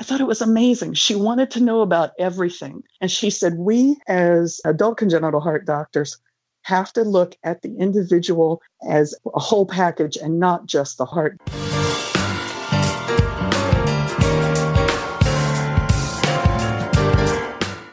I thought it was amazing. She wanted to know about everything. And she said, we as adult congenital heart doctors have to look at the individual as a whole package and not just the heart.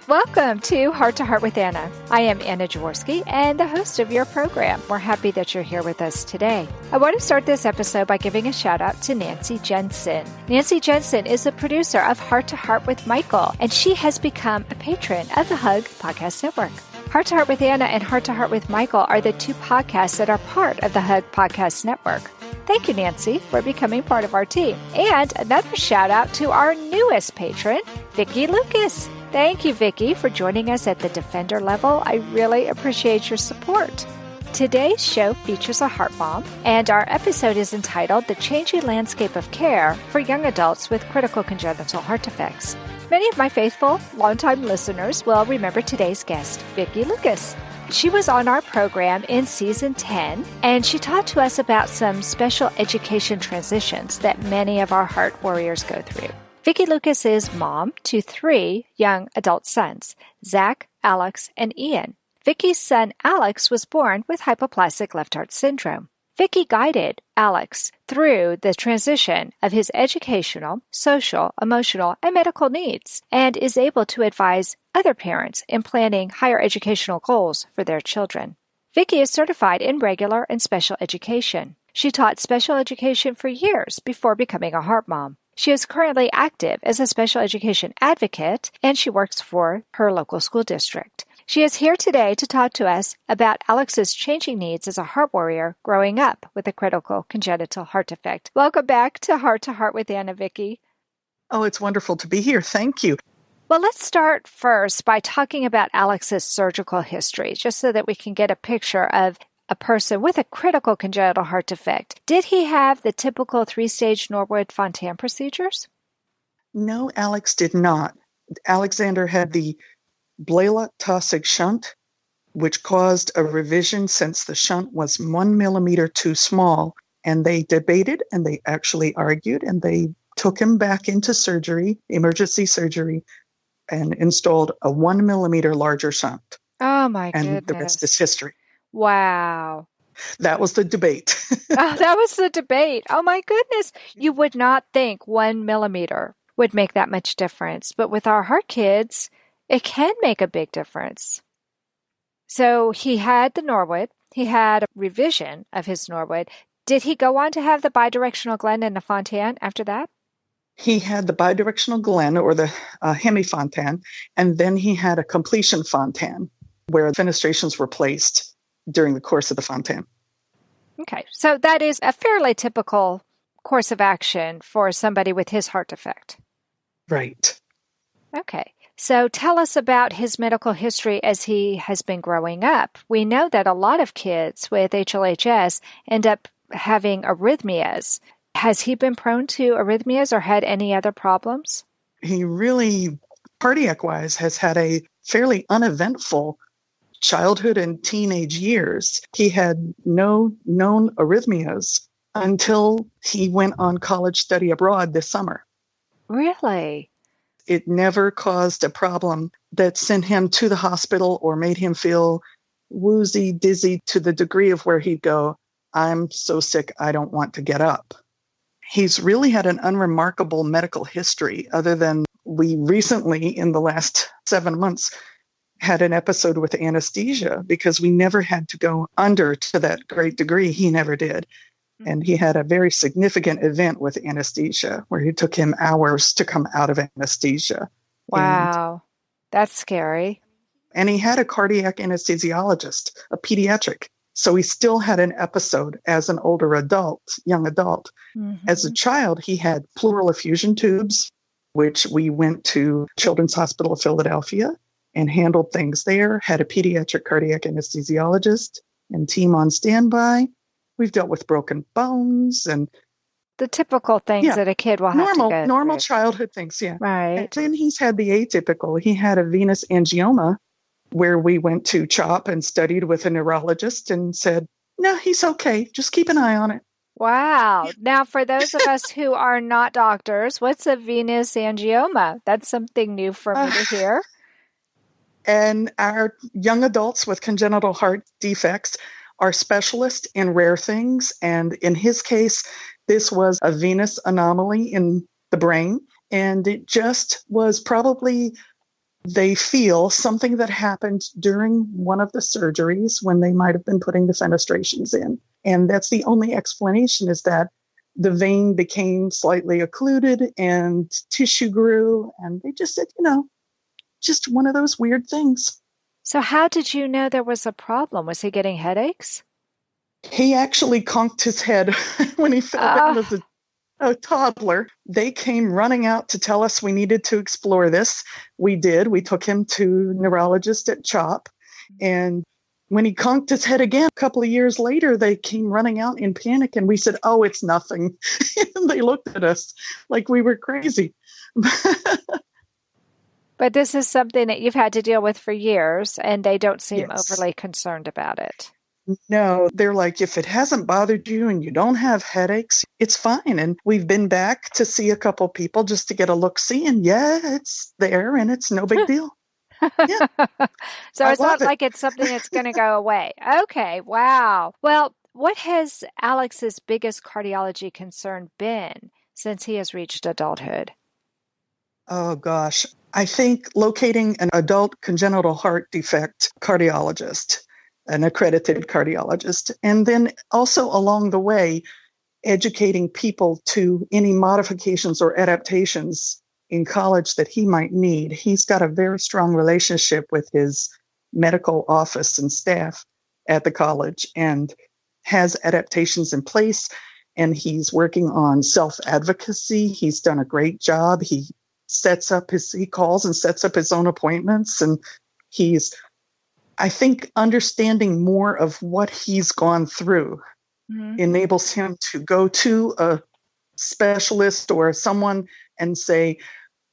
Welcome to Heart to Heart with Anna. I am Anna Jaworski and the host of your program. We're happy that you're here with us today. I want to start this episode by giving a shout out to Nancy Jensen. Nancy Jensen is the producer of Heart to Heart with Michael, and she has become a patron of the Hug Podcast Network. Heart to Heart with Anna and Heart to Heart with Michael are the two podcasts that are part of the Hug Podcast Network. Thank you, Nancy, for becoming part of our team. And another shout out to our newest patron, Vicki Lucas. Thank you, Vicki, for joining us at the Defender level. I really appreciate your support. Today's show features a heart mom, and our episode is entitled The Changing Landscape of Care for Young Adults with Critical Congenital Heart Defects. Many of my faithful, longtime listeners will remember today's guest, Vicki Lucas. She was on our program in Season 10, and she talked to us about some special education transitions that many of our heart warriors go through. Vicki Lucas is mom to 3 young adult sons, Zach, Alex, and Ian. Vicki's son Alex was born with hypoplastic left heart syndrome. Vicki guided Alex through the transition of his educational, social, emotional, and medical needs, and is able to advise other parents in planning higher educational goals for their children. Vicki is certified in regular and special education. She taught special education for years before becoming a heart mom. She is currently active as a special education advocate, and she works for her local school district. She is here today to talk to us about Alex's changing needs as a heart warrior growing up with a critical congenital heart defect. Welcome back to Heart with Anna, Vicki. Oh, it's wonderful to be here. Thank you. Well, let's start first by talking about Alex's surgical history, just so that we can get a picture of a person with a critical congenital heart defect. Did he have the typical 3-stage Norwood-Fontan procedures? No, Alex did not. Alexander had the Blalock-Taussig shunt, which caused a revision since the shunt was 1 millimeter too small. And they debated and they actually argued and they took him back into surgery, emergency surgery, and installed a 1 millimeter larger shunt. Oh, my goodness. And the rest is history. Wow. That was the debate. That was the debate. Oh, my goodness. You would not think 1 millimeter would make that much difference. But with our heart kids, it can make a big difference. So he had the Norwood. He had a revision of his Norwood. Did he go on to have the bidirectional Glenn and the Fontan after that? He had the bidirectional Glenn or the hemifontan, and then he had a completion Fontan where fenestrations were placed during the course of the Fontan. Okay, so that is a fairly typical course of action for somebody with his heart defect. Right. Okay, so tell us about his medical history as he has been growing up. We know that a lot of kids with HLHS end up having arrhythmias. Has he been prone to arrhythmias or had any other problems? He really, cardiac-wise, has had a fairly uneventful childhood and teenage years. He had no known arrhythmias until he went on college study abroad this summer. Really? It never caused a problem that sent him to the hospital or made him feel woozy, dizzy to the degree of where he'd go, I'm so sick, I don't want to get up. He's really had an unremarkable medical history, other than we recently, in the last 7 months, had an episode with anesthesia because we never had to go under to that great degree. He never did. And he had a very significant event with anesthesia where it took him hours to come out of anesthesia. Wow. That's scary. And he had a cardiac anesthesiologist, a pediatric. So he still had an episode as an older adult, young adult. Mm-hmm. As a child, he had pleural effusion tubes, which we went to Children's Hospital of Philadelphia and handled things there, had a pediatric cardiac anesthesiologist and team on standby. We've dealt with broken bones and the typical things that a kid will have to go through. Normal childhood things, yeah. Right. And then he's had the atypical. He had a venous angioma where we went to CHOP and studied with a neurologist and said, no, he's okay. Just keep an eye on it. Wow. Now, for those of us who are not doctors, what's a venous angioma? That's something new for me to hear. And our young adults with congenital heart defects are specialists in rare things. And in his case, this was a venous anomaly in the brain. And it just was probably, they feel, something that happened during one of the surgeries when they might have been putting the fenestrations in. And that's the only explanation, is that the vein became slightly occluded and tissue grew. And they just said, just one of those weird things. So how did you know there was a problem? Was he getting headaches? He actually conked his head when he fell down as a toddler. They came running out to tell us we needed to explore this. We did. We took him to neurologist at CHOP. And when he conked his head again, a couple of years later, they came running out in panic. And we said, oh, it's nothing. And they looked at us like we were crazy. But this is something that you've had to deal with for years, and they don't seem Yes. overly concerned about it. No, they're like, if it hasn't bothered you and you don't have headaches, it's fine. And we've been back to see a couple people just to get a look-see, and it's there and it's no big deal. Yeah. So it's not like it's something that's going to go away. Okay, wow. Well, what has Alex's biggest cardiology concern been since he has reached adulthood? Oh, gosh. I think locating an adult congenital heart defect cardiologist, an accredited cardiologist, and then also along the way, educating people to any modifications or adaptations in college that he might need. He's got a very strong relationship with his medical office and staff at the college and has adaptations in place. And he's working on self-advocacy. He's done a great job. He calls and sets up his own appointments. And he's, I think, understanding more of what he's gone through enables him to go to a specialist or someone and say,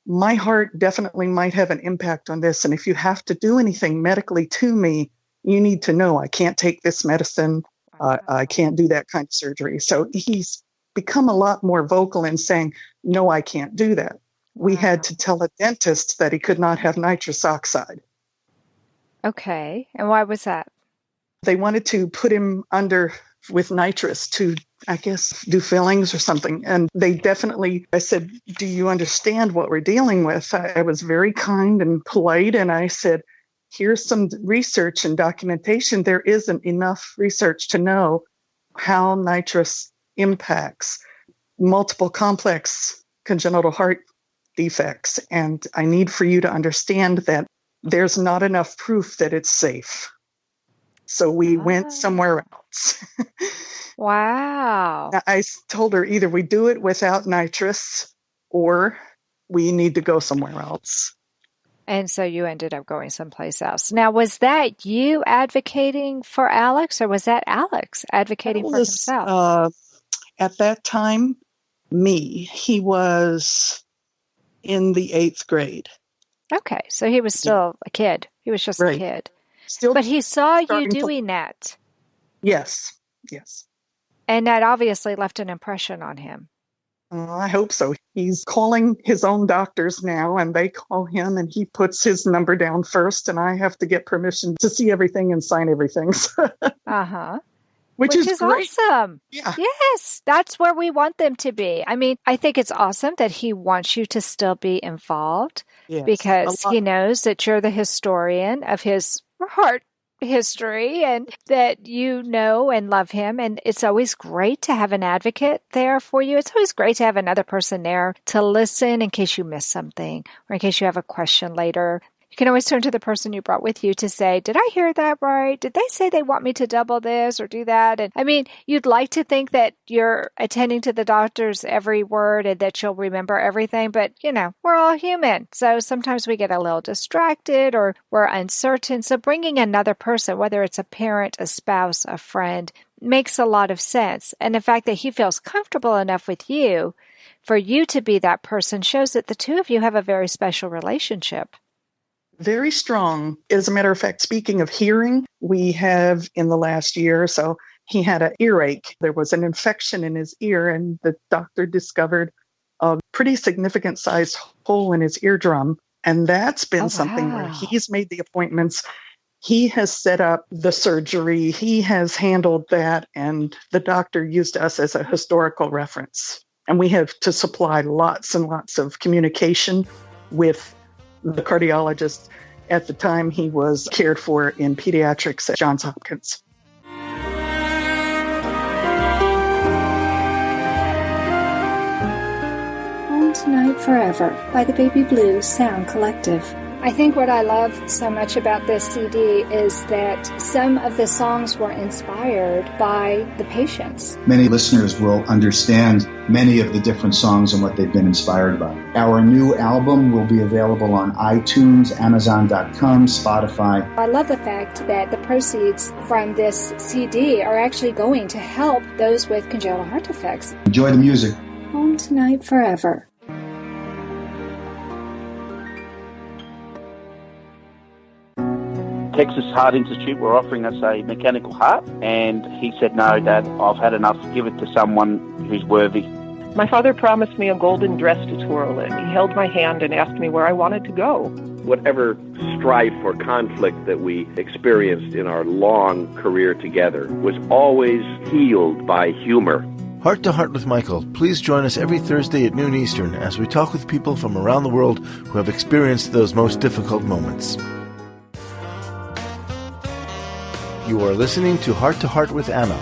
my heart definitely might have an impact on this. And if you have to do anything medically to me, you need to know I can't take this medicine. I can't do that kind of surgery. So he's become a lot more vocal in saying, no, I can't do that. We had to tell a dentist that he could not have nitrous oxide. Okay. And why was that? They wanted to put him under with nitrous to, I guess, do fillings or something. And I said, do you understand what we're dealing with? I was very kind and polite. And I said, here's some research and documentation. There isn't enough research to know how nitrous impacts multiple complex congenital heart defects. And I need for you to understand that there's not enough proof that it's safe. So we went somewhere else. Wow. I told her either we do it without nitrous or we need to go somewhere else. And so you ended up going someplace else. Now, was that you advocating for Alex, or was that Alex advocating for himself? At that time, me. He was in the 8th grade. Okay, so he was still a kid. He was just a kid. But he saw you doing that. Yes. And that obviously left an impression on him. I hope so. He's calling his own doctors now, and they call him, and he puts his number down first, and I have to get permission to see everything and sign everything. Which is great. Awesome. Yeah. Yes, that's where we want them to be. I mean, I think it's awesome that he wants you to still be involved because he knows that you're the historian of his heart history and that you know and love him. And it's always great to have an advocate there for you. It's always great to have another person there to listen in case you miss something or in case you have a question later. You can always turn to the person you brought with you to say, did I hear that right? Did they say they want me to double this or do that? And I mean, you'd like to think that you're attending to the doctor's every word and that you'll remember everything, but we're all human. So sometimes we get a little distracted or we're uncertain. So bringing another person, whether it's a parent, a spouse, a friend, makes a lot of sense. And the fact that he feels comfortable enough with you for you to be that person shows that the two of you have a very special relationship. Very strong. As a matter of fact, speaking of hearing, we have in the last year or so He had an earache. There was an infection in his ear, and the doctor discovered a pretty significant sized hole in his eardrum. And that's been something where he's made the appointments. He has set up the surgery. He has handled that. And the doctor used us as a historical reference. And we have to supply lots and lots of communication with the cardiologist. At the time, he was cared for in pediatrics at Johns Hopkins. Home Tonight Forever by the Baby Blues Sound Collective. I think what I love so much about this CD is that some of the songs were inspired by the patients. Many listeners will understand many of the different songs and what they've been inspired by. Our new album will be available on iTunes, Amazon.com, Spotify. I love the fact that the proceeds from this CD are actually going to help those with congenital heart defects. Enjoy the music. Home Tonight Forever. Texas Heart Institute were offering us a mechanical heart, and he said, "No, Dad, I've had enough. Give it to someone who's worthy." My father promised me a golden dress to twirl in. He held my hand and asked me where I wanted to go. Whatever strife or conflict that we experienced in our long career together was always healed by humor. Heart to Heart with Michael. Please join us every Thursday at noon Eastern as we talk with people from around the world who have experienced those most difficult moments. You are listening to Heart with Anna.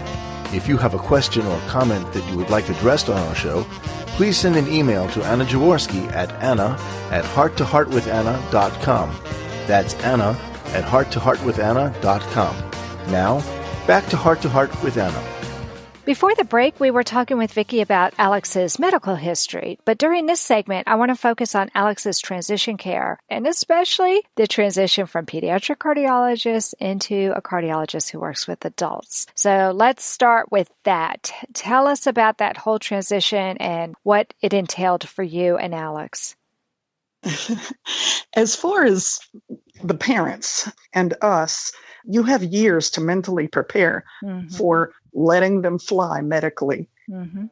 If you have a question or comment that you would like addressed on our show, please send an email to Anna Jaworski at anna@hearttoheartwithanna.com. That's anna@hearttoheartwithanna.com. Now, back to Heart with Anna. Before the break, we were talking with Vicki about Alex's medical history, but during this segment, I want to focus on Alex's transition care, and especially the transition from pediatric cardiologist into a cardiologist who works with adults. So let's start with that. Tell us about that whole transition and what it entailed for you and Alex. As far as the parents and us, you have years to mentally prepare for letting them fly medically.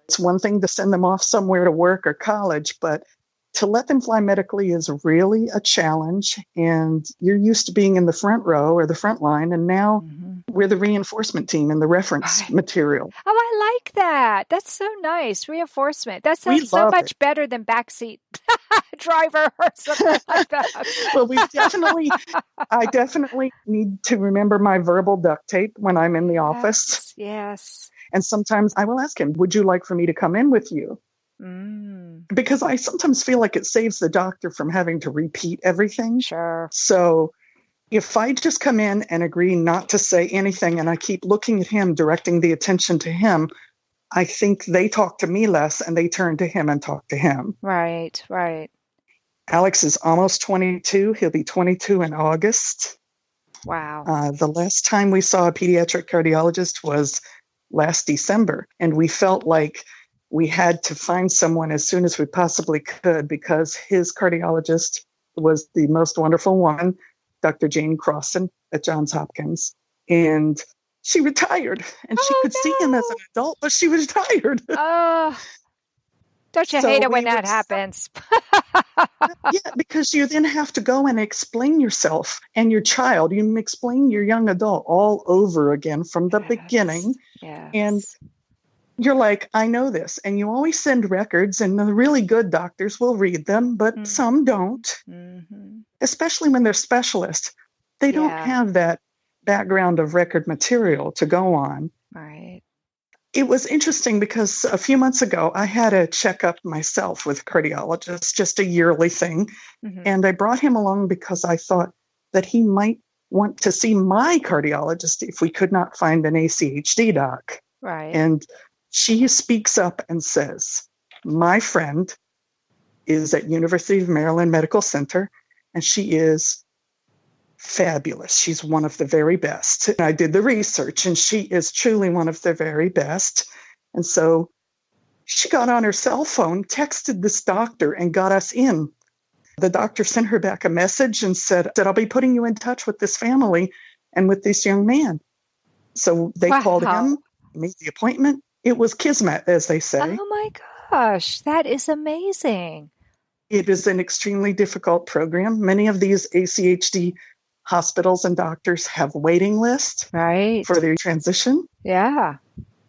It's one thing to send them off somewhere to work or college, but to let them fly medically is really a challenge. And you're used to being in the front row or the front line, and now we're the reinforcement team and the reference material. Oh, I like that. That's so nice. Reinforcement. That sounds so much better than backseat driver or something like that. Well, I definitely need to remember my verbal duct tape when I'm in the office. Yes. And sometimes I will ask him, would you like for me to come in with you? Because I sometimes feel like it saves the doctor from having to repeat everything. Sure. So if I just come in and agree not to say anything and I keep looking at him, directing the attention to him, I think they talk to me less and they turn to him and talk to him. Right, right. Alex is almost 22. He'll be 22 in August. Wow. The last time we saw a pediatric cardiologist was last December, and we felt like we had to find someone as soon as we possibly could because his cardiologist was the most wonderful one, Dr. Jane Crossan at Johns Hopkins. And she retired, and she could see him as an adult, but she was retired. Don't you hate it when that happens? Yeah, because you then have to go and explain yourself and your child. You explain your young adult all over again from the beginning. Yes. And you're like, I know this. And you always send records, and the really good doctors will read them, but some don't, especially when they're specialists. They don't have that background of record material to go on. Right. It was interesting because a few months ago, I had a checkup myself with a cardiologist, just a yearly thing. And I brought him along because I thought that he might want to see my cardiologist if we could not find an ACHD doc. Right. And she speaks up and says, my friend is at University of Maryland Medical Center, and she is fabulous. She's one of the very best. And I did the research, and she is truly one of the very best. And so she got on her cell phone, texted this doctor, and got us in. The doctor sent her back a message and said, I'll be putting you in touch with this family and with this young man. So they called him. made the appointment. It was kismet, as they say. Oh my gosh, that is amazing. It is an extremely difficult program. Many of these ACHD hospitals and doctors have waiting lists for their transition. Yeah.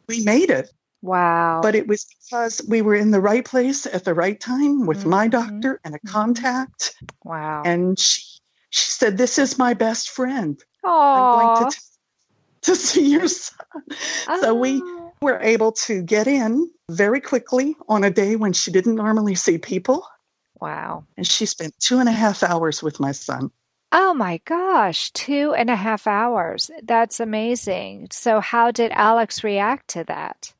We made it. Wow. But it was because we were in the right place at the right time with my doctor and a contact. Wow. And she said, "This is my best friend. Aww. I'm going to see your son." So we were able to get in very quickly on a day when she didn't normally see people. Wow. And she spent 2.5 hours with my son. Oh my gosh, 2.5 hours. That's amazing. So how did Alex react to that?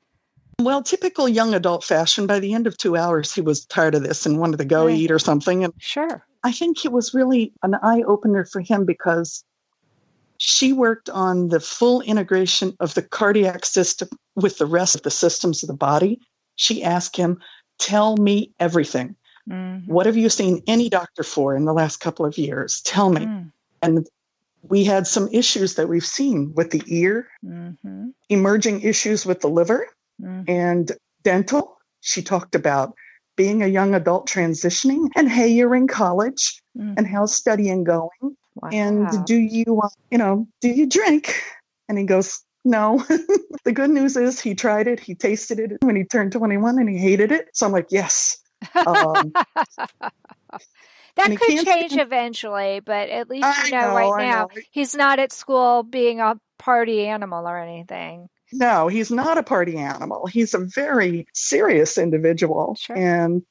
Well, typical young adult fashion, by the end of 2 hours, he was tired of this and wanted to go eat or something. And sure. I think it was really an eye-opener for him because she worked on the full integration of the cardiac system with the rest of the systems of the body. She asked him, "Tell me everything. What have you seen any doctor for in the last couple of years? Tell me." And we had some issues that we've seen with the ear, emerging issues with the liver, and dental. She talked about being a young adult transitioning and, hey, you're in college and how's studying going? Wow. And do you drink? And he goes, "No." The good news is he tried it. He tasted it when he turned 21 and he hated it. So I'm like, yes. That could change eventually, but at least right now he's not at school being a party animal or anything. No, he's not a party animal. He's a very serious individual. Sure. And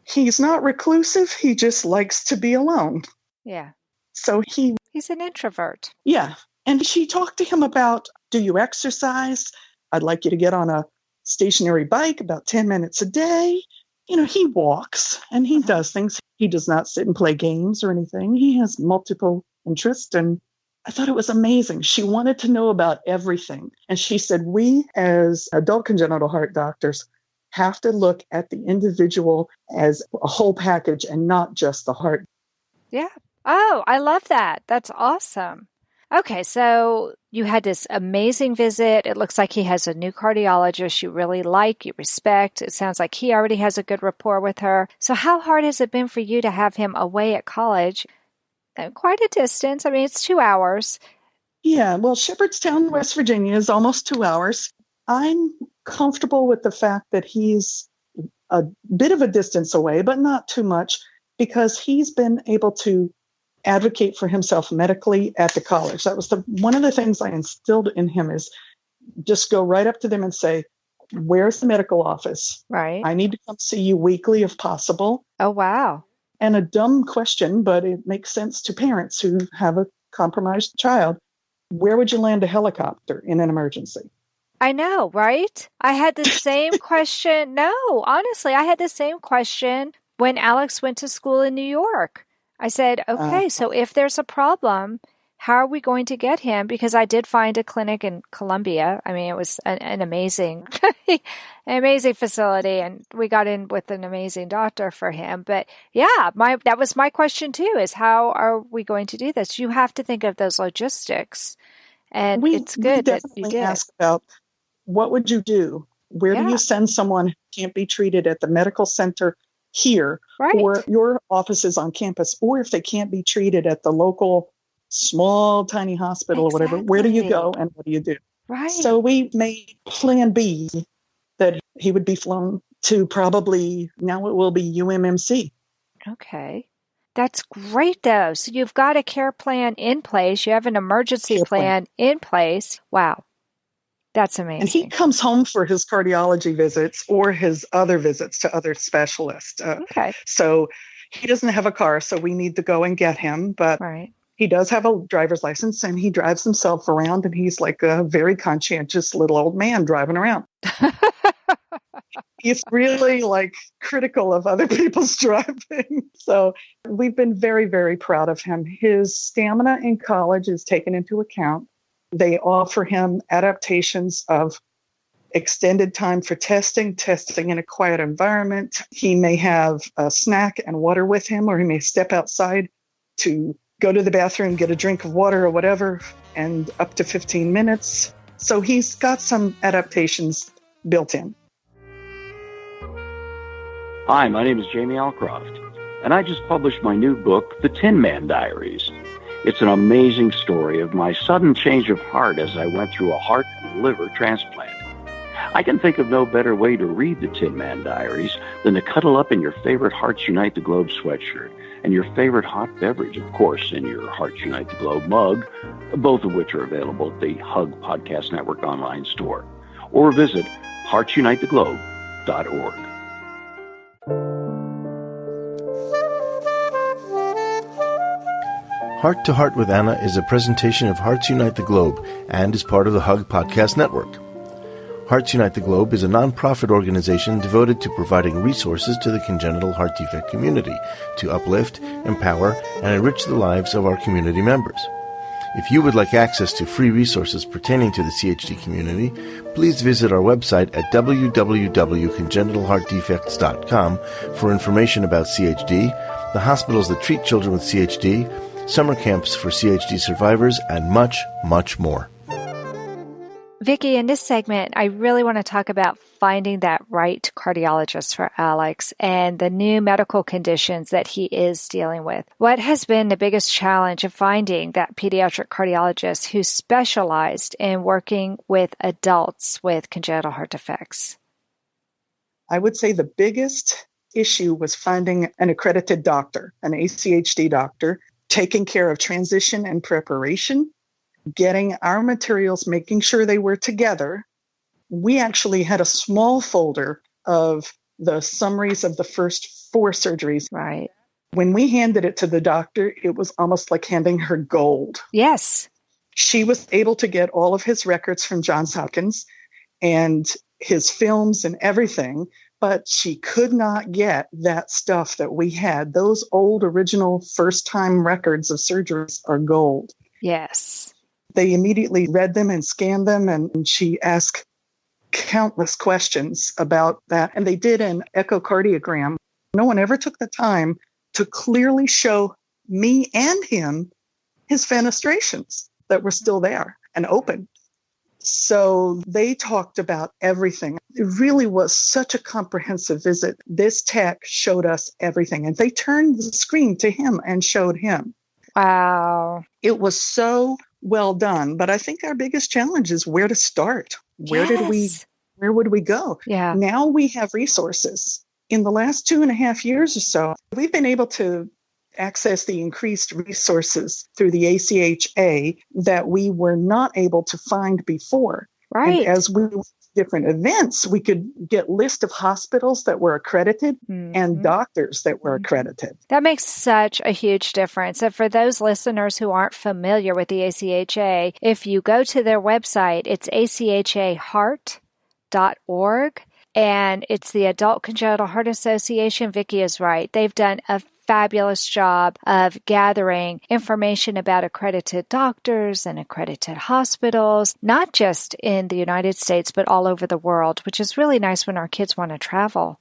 he's not reclusive. He just likes to be alone. Yeah. So he's an introvert. Yeah. And she talked to him about, do you exercise? I'd like you to get on a stationary bike about 10 minutes a day. He walks and he does things. He does not sit and play games or anything. He has multiple interests. And I thought it was amazing. She wanted to know about everything. And she said, we as adult congenital heart doctors have to look at the individual as a whole package and not just the heart. Yeah. Oh, I love that. That's awesome. Okay, so you had this amazing visit. It looks like he has a new cardiologist you really like, you respect. It sounds like he already has a good rapport with her. So how hard has it been for you to have him away at college? Quite a distance. I mean, it's 2 hours. Yeah, well, Shepherdstown, West Virginia is almost 2 hours. I'm comfortable with the fact that he's a bit of a distance away, but not too much, because he's been able to advocate for himself medically at the college. That was one of the things I instilled in him is just go right up to them and say, "Where's the medical office? Right. I need to come see you weekly if possible." Oh, wow. And a dumb question, but it makes sense to parents who have a compromised child. Where would you land a helicopter in an emergency? I know, right? I had the same question. No, honestly, I had the same question when Alex went to school in New York. I said, okay, so if there's a problem, how are we going to get him? Because I did find a clinic in Columbia. I mean, it was an amazing, amazing facility, and we got in with an amazing doctor for him. But yeah, that was my question too, is how are we going to do this? You have to think of those logistics, and it's good that you did. Ask about what would you do? Where do you send someone who can't be treated at the medical center here, right, or your office is on campus, or if they can't be treated at the local small tiny hospital or whatever, where do you go and what do you do? Right. So we made plan B that he would be flown to probably, now it will be UMMC. Okay. That's great though. So you've got a care plan in place. You have an emergency plan in place. Wow. That's amazing. And he comes home for his cardiology visits or his other visits to other specialists. Okay. So he doesn't have a car, so we need to go and get him. But he does have a driver's license, and he drives himself around, and he's like a very conscientious little old man driving around. He's really critical of other people's driving. So we've been very, very proud of him. His stamina in college is taken into account. They offer him adaptations of extended time for testing in a quiet environment. He may have a snack and water with him, or he may step outside to go to the bathroom, get a drink of water or whatever, and up to 15 minutes. So he's got some adaptations built in. Hi, my name is Jamie Alcroft, and I just published my new book, The Tin Man Diaries. It's an amazing story of my sudden change of heart as I went through a heart and liver transplant. I can think of no better way to read the Tin Man Diaries than to cuddle up in your favorite Hearts Unite the Globe sweatshirt and your favorite hot beverage, of course, in your Hearts Unite the Globe mug, both of which are available at the Hug Podcast Network online store. Or visit heartsunitetheglobe.org. Heart to Heart with Anna is a presentation of Hearts Unite the Globe and is part of the Hug Podcast Network. Hearts Unite the Globe is a non-profit organization devoted to providing resources to the congenital heart defect community to uplift, empower, and enrich the lives of our community members. If you would like access to free resources pertaining to the CHD community, please visit our website at www.congenitalheartdefects.com for information about CHD, the hospitals that treat children with CHD, summer camps for CHD survivors, and much, much more. Vicki, in this segment, I really want to talk about finding that right cardiologist for Alex and the new medical conditions that he is dealing with. What has been the biggest challenge of finding that pediatric cardiologist who specialized in working with adults with congenital heart defects? I would say the biggest issue was finding an accredited doctor, an ACHD doctor, taking care of transition and preparation, getting our materials, making sure they were together. We actually had a small folder of the summaries of the first 4 surgeries. Right. When we handed it to the doctor, it was almost like handing her gold. Yes. She was able to get all of his records from Johns Hopkins and his films and everything, but she could not get that stuff that we had. Those old original first-time records of surgeries are gold. Yes. They immediately read them and scanned them, and she asked countless questions about that. And they did an echocardiogram. No one ever took the time to clearly show me and him his fenestrations that were still there and open. So they talked about everything. It really was such a comprehensive visit. This tech showed us everything, and they turned the screen to him and showed him. Wow. It was so well done. But I think our biggest challenge is where to start. Where would we go? Yeah. Now we have resources. In the last 2.5 years or so, we've been able to access the increased resources through the ACHA that we were not able to find before. Right. And as we went to different events, we could get lists of hospitals that were accredited and doctors that were accredited. That makes such a huge difference. And for those listeners who aren't familiar with the ACHA, if you go to their website, it's achaheart.org, and it's the Adult Congenital Heart Association. Vicki is right. They've done a fabulous job of gathering information about accredited doctors and accredited hospitals, not just in the United States, but all over the world, which is really nice when our kids want to travel.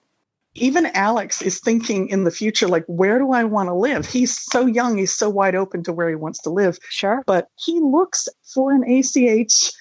Even Alex is thinking in the future, like, where do I want to live? He's so young. He's so wide open to where he wants to live. Sure. But he looks for an ACH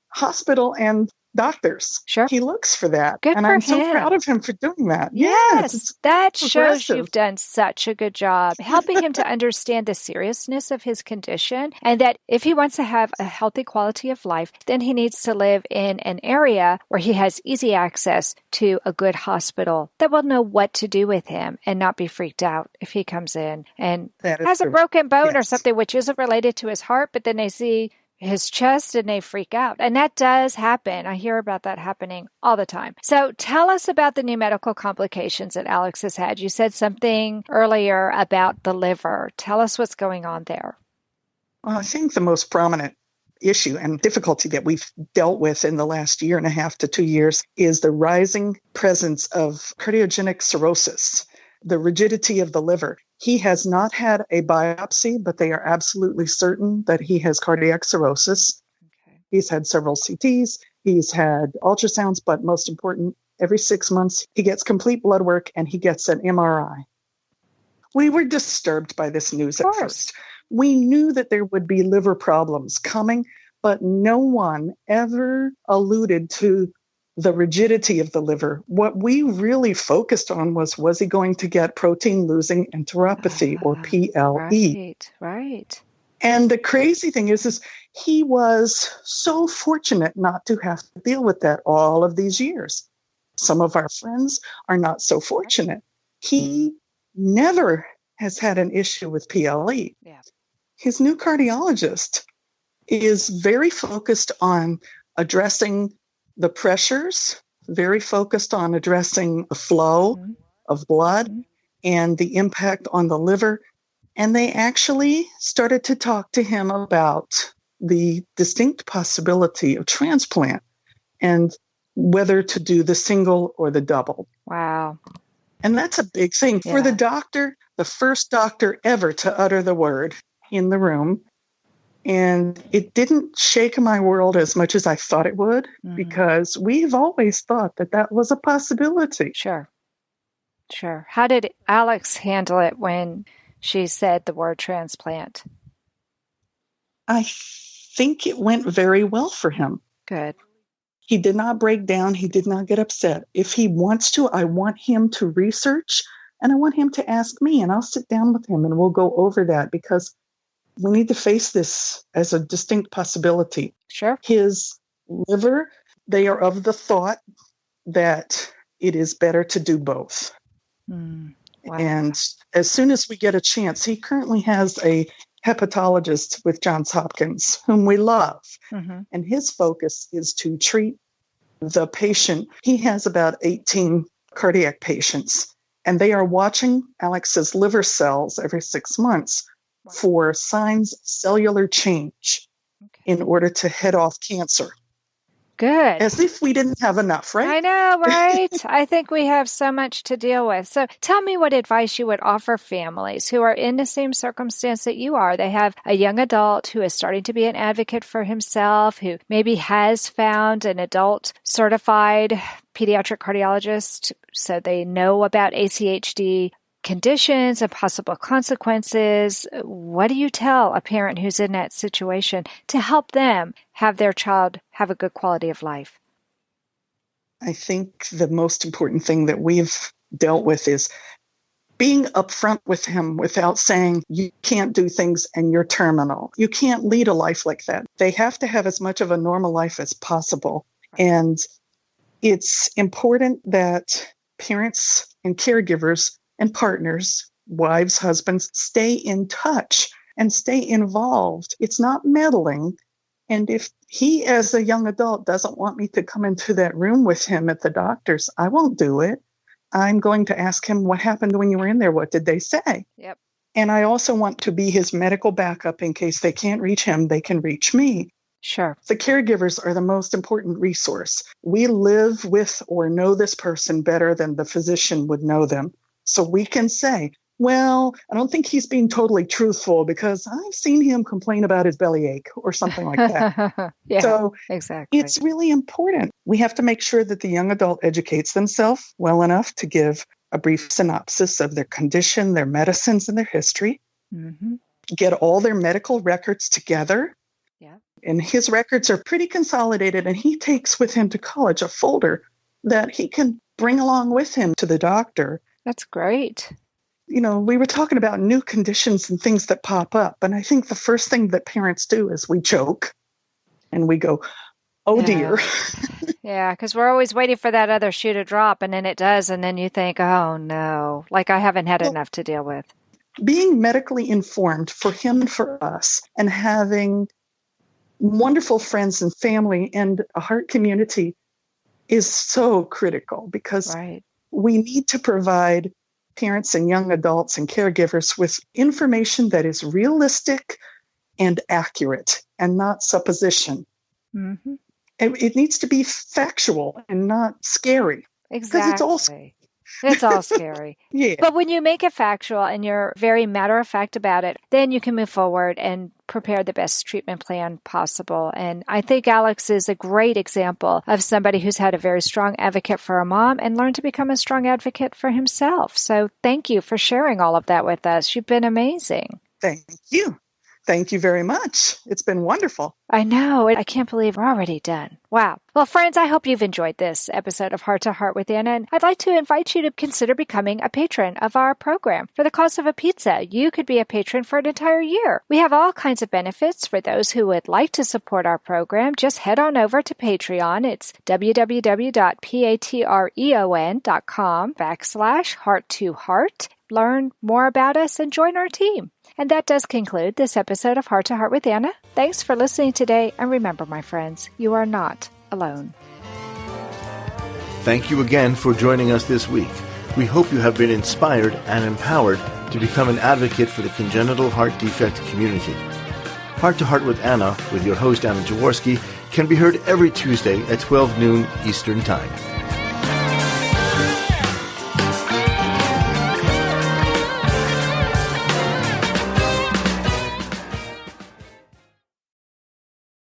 hospital and doctors. Sure. He looks for that. Good and for I'm him. so proud of him for doing that. Yes, that shows progressive. You've done such a good job helping him to understand the seriousness of his condition, and that if he wants to have a healthy quality of life, then he needs to live in an area where he has easy access to a good hospital that will know what to do with him and not be freaked out if he comes in and has a broken bone or something which isn't related to his heart, but then they see his chest and they freak out. And that does happen. I hear about that happening all the time. So tell us about the new medical complications that Alex has had. You said something earlier about the liver. Tell us what's going on there. Well, I think the most prominent issue and difficulty that we've dealt with in the last 1.5 to 2 years is the rising presence of cardiogenic cirrhosis, the rigidity of the liver. He has not had a biopsy, but they are absolutely certain that he has cardiac cirrhosis. Okay. He's had several CTs. He's had ultrasounds, but most important, every 6 months, he gets complete blood work and he gets an MRI. We were disturbed by this news at first. We knew that there would be liver problems coming, but no one ever alluded to the rigidity of the liver. What we really focused on was he going to get protein-losing enteropathy, or PLE? Right. And the crazy thing is he was so fortunate not to have to deal with that all of these years. Some of our friends are not so fortunate. He never has had an issue with PLE. Yeah. His new cardiologist is very focused on addressing the pressures, very focused on addressing the flow of blood and the impact on the liver. And they actually started to talk to him about the distinct possibility of transplant and whether to do the single or the double. Wow. And that's a big thing for the doctor, the first doctor ever to utter the word in the room. And it didn't shake my world as much as I thought it would, because we've always thought that that was a possibility. Sure. How did Alex handle it when she said the word transplant? I think it went very well for him. Good. He did not break down. He did not get upset. If he wants to, I want him to research, and I want him to ask me, and I'll sit down with him and we'll go over that, because we need to face this as a distinct possibility. Sure. His liver, they are of the thought that it is better to do both. Wow. And as soon as we get a chance, he currently has a hepatologist with Johns Hopkins, whom we love. And his focus is to treat the patient. He has about 18 cardiac patients, and they are watching Alex's liver cells every 6 months for signs of cellular change in order to head off cancer. Good. As if we didn't have enough, right? I know, right? I think we have so much to deal with. So tell me what advice you would offer families who are in the same circumstance that you are. They have a young adult who is starting to be an advocate for himself, who maybe has found an adult certified pediatric cardiologist, so they know about ACHD conditions and possible consequences. What do you tell a parent who's in that situation to help them have their child have a good quality of life? I think the most important thing that we've dealt with is being upfront with him without saying, you can't do things and you're terminal. You can't lead a life like that. They have to have as much of a normal life as possible. And it's important that parents and caregivers and partners, wives, husbands, stay in touch and stay involved. It's not meddling. And if he, as a young adult, doesn't want me to come into that room with him at the doctor's, I won't do it. I'm going to ask him, what happened when you were in there? What did they say? Yep. And I also want to be his medical backup in case they can't reach him, they can reach me. Sure. The caregivers are the most important resource. We live with or know this person better than the physician would know them. So we can say, well, I don't think he's being totally truthful because I've seen him complain about his bellyache or something like that. Yeah, so exactly. It's really important. We have to make sure that the young adult educates themselves well enough to give a brief synopsis of their condition, their medicines, and their history. Get all their medical records together. Yeah. And his records are pretty consolidated, and he takes with him to college a folder that he can bring along with him to the doctor. That's great. You know, we were talking about new conditions and things that pop up. And I think the first thing that parents do is we joke and we go, oh, dear. Yeah, because we're always waiting for that other shoe to drop. And then it does. And then you think, oh, no, like I haven't had enough to deal with. Being medically informed for him and for us, and having wonderful friends and family and a heart community is so critical, because we need to provide parents and young adults and caregivers with information that is realistic and accurate and not supposition. It needs to be factual and not scary. Exactly. Because it's all scary. Yeah. But when you make it factual and you're very matter of fact about it, then you can move forward and prepare the best treatment plan possible. And I think Alex is a great example of somebody who's had a very strong advocate for a mom and learned to become a strong advocate for himself. So thank you for sharing all of that with us. You've been amazing. Thank you. Thank you very much. It's been wonderful. I know. I can't believe we're already done. Wow. Well, friends, I hope you've enjoyed this episode of Heart to Heart with Anna, and I'd like to invite you to consider becoming a patron of our program. For the cost of a pizza, you could be a patron for an entire year. We have all kinds of benefits for those who would like to support our program. Just head on over to Patreon. It's www.patreon.com/heart2heart. Learn more about us and join our team. And that does conclude this episode of Heart to Heart with Anna. Thanks for listening today, and remember, my friends, you are not alone. Thank you again for joining us this week. We hope you have been inspired and empowered to become an advocate for the congenital heart defect community. Heart to Heart with Anna, with your host Anna Jaworski, can be heard every Tuesday at 12 noon Eastern Time.